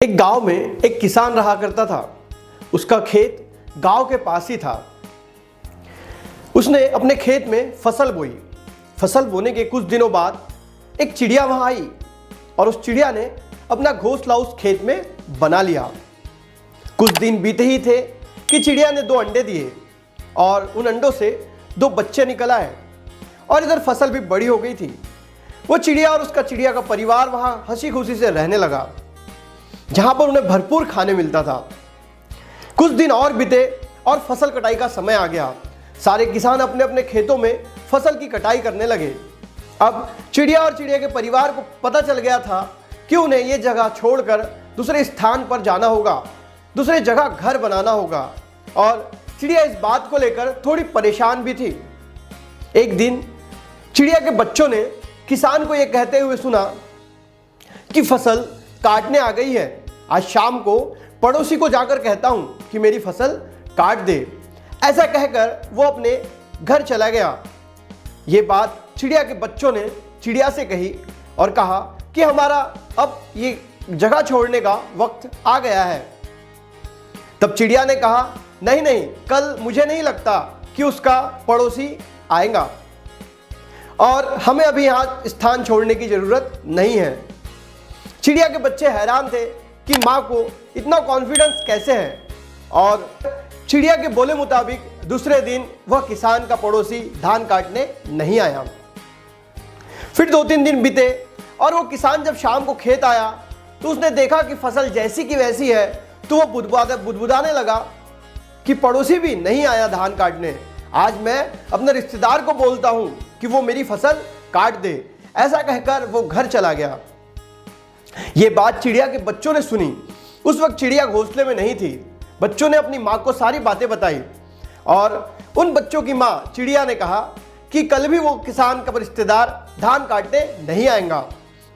एक गांव में एक किसान रहा करता था। उसका खेत गांव के पास ही था। उसने अपने खेत में फसल बोई। फसल बोने के कुछ दिनों बाद एक चिड़िया वहां आई और उस चिड़िया ने अपना घोंसला उस खेत में बना लिया। कुछ दिन बीते ही थे कि चिड़िया ने 2 अंडे दिए और उन अंडों से 2 बच्चे निकल आए और इधर फसल भी बड़ी हो गई थी। वो चिड़िया और उसका चिड़िया का परिवार वहां हंसी खुशी से रहने लगा, जहां पर उन्हें भरपूर खाने मिलता था। कुछ दिन और बीते और फसल कटाई का समय आ गया। सारे किसान अपने अपने खेतों में फसल की कटाई करने लगे। अब चिड़िया और चिड़िया के परिवार को पता चल गया था कि उन्हें ये जगह छोड़कर दूसरे स्थान पर जाना होगा, दूसरे जगह घर बनाना होगा। और चिड़िया इस बात को लेकर थोड़ी परेशान भी थी। एक दिन चिड़िया के बच्चों ने किसान को यह कहते हुए सुना कि फसल काटने आ गई है, आज शाम को पड़ोसी को जाकर कहता हूं कि मेरी फसल काट दे। ऐसा कहकर वो अपने घर चला गया। ये बात चिड़िया के बच्चों ने चिड़िया से कही और कहा कि हमारा अब ये जगह छोड़ने का वक्त आ गया है। तब चिड़िया ने कहा, नहीं नहीं, कल मुझे नहीं लगता कि उसका पड़ोसी आएगा और हमें अभी यहाँ स्थान छोड़ने की जरूरत नहीं है। चिड़िया के बच्चे हैरान थे कि माँ को इतना कॉन्फिडेंस कैसे है। और चिड़िया के बोले मुताबिक दूसरे दिन वह किसान का पड़ोसी धान काटने नहीं आया। फिर 2-3 दिन बीते और वो किसान जब शाम को खेत आया तो उसने देखा कि फसल जैसी की वैसी है। तो वो बुदबुदाने लगा कि पड़ोसी भी नहीं आया धान काटने, आज मैं अपने रिश्तेदार को बोलता हूं कि वो मेरी फसल काट दे। ऐसा कहकर वो घर चला गया। ये बात चिड़िया के बच्चों ने सुनी। उस वक्त चिड़िया घोंसले में नहीं थी। बच्चों ने अपनी माँ को सारी बातें बताई और उन बच्चों की माँ चिड़िया ने कहा कि कल भी वो किसान का रिश्तेदार धान काटने नहीं आएगा।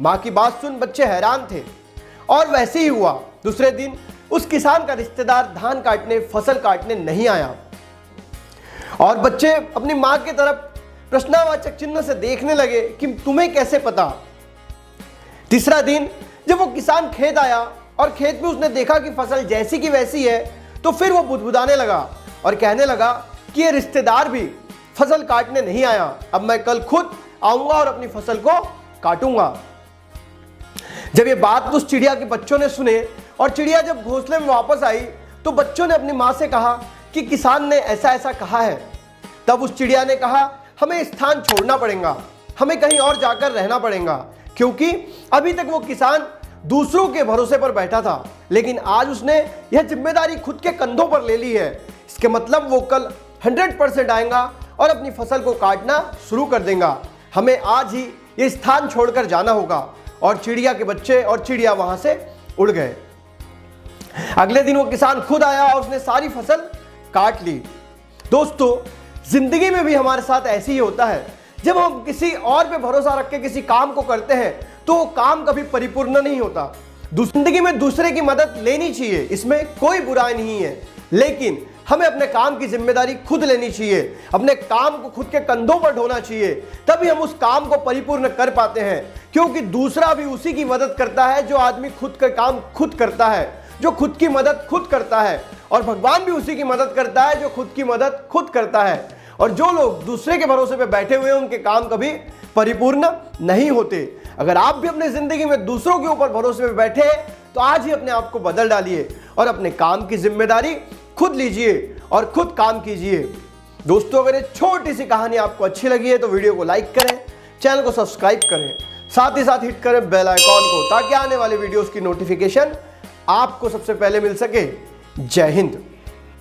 माँ की बात सुन बच्चे हैरान थे और वैसे ही हुआ। दूसरे दिन उस किसान का रिश्तेदार धान काटने, फसल काटने नहीं आया और बच्चे अपनी माँ की तरफ प्रश्नवाचक चिन्ह से देखने लगे कि तुम्हें कैसे पता। तीसरा दिन जब वो किसान खेत आया और खेत में उसने देखा कि फसल जैसी की वैसी है, तो फिर वो बुदबुदाने लगा और कहने लगा कि ये रिश्तेदार भी फसल काटने नहीं आया, अब मैं कल खुद आऊंगा और अपनी फसल को काटूंगा। जब ये बात उस चिड़िया के बच्चों ने सुने और चिड़िया जब घोंसले में वापस आई तो बच्चों ने अपनी माँ से कहा कि किसान ने ऐसा ऐसा कहा है। तब उस चिड़िया ने कहा, हमें स्थान छोड़ना पड़ेगा, हमें कहीं और जाकर रहना पड़ेगा, क्योंकि अभी तक वो किसान दूसरों के भरोसे पर बैठा था, लेकिन आज उसने यह जिम्मेदारी खुद के कंधों पर ले ली है। इसके मतलब वो कल 100% आएगा और अपनी फसल को काटना शुरू कर देगा। हमें आज ही ये स्थान छोड़कर जाना होगा। और चिड़िया के बच्चे और चिड़िया वहां से उड़ गए। अगले दिन वो किसान खुद आया और उसने सारी फसल काट ली। दोस्तों, जिंदगी में भी हमारे साथ ऐसे ही होता है। जब हम किसी और पे भरोसा रख के किसी काम को करते हैं तो वो काम कभी परिपूर्ण नहीं होता। जिंदगी में दूसरे की मदद लेनी चाहिए, इसमें कोई बुराई नहीं है, लेकिन हमें अपने काम की जिम्मेदारी खुद लेनी चाहिए, अपने काम को खुद के कंधों पर ढोना चाहिए, तभी हम उस काम को परिपूर्ण कर पाते हैं। क्योंकि दूसरा भी उसी की मदद करता है जो आदमी खुद का काम खुद करता है, जो खुद की मदद खुद करता है, और भगवान भी उसी की मदद करता है जो खुद की मदद खुद करता है। और जो लोग दूसरे के भरोसे पे बैठे हुए हैं उनके काम कभी परिपूर्ण नहीं होते। अगर आप भी अपने जिंदगी में दूसरों के ऊपर भरोसे पे बैठे हैं तो आज ही अपने आप को बदल डालिए और अपने काम की जिम्मेदारी खुद लीजिए और खुद काम कीजिए। दोस्तों, अगर ये छोटी सी कहानी आपको अच्छी लगी है तो वीडियो को लाइक करें, चैनल को सब्सक्राइब करें, साथ ही साथ हिट करें बेल आइकॉन को, ताकि आने वाले वीडियोस की नोटिफिकेशन आपको सबसे पहले मिल सके। जय हिंद।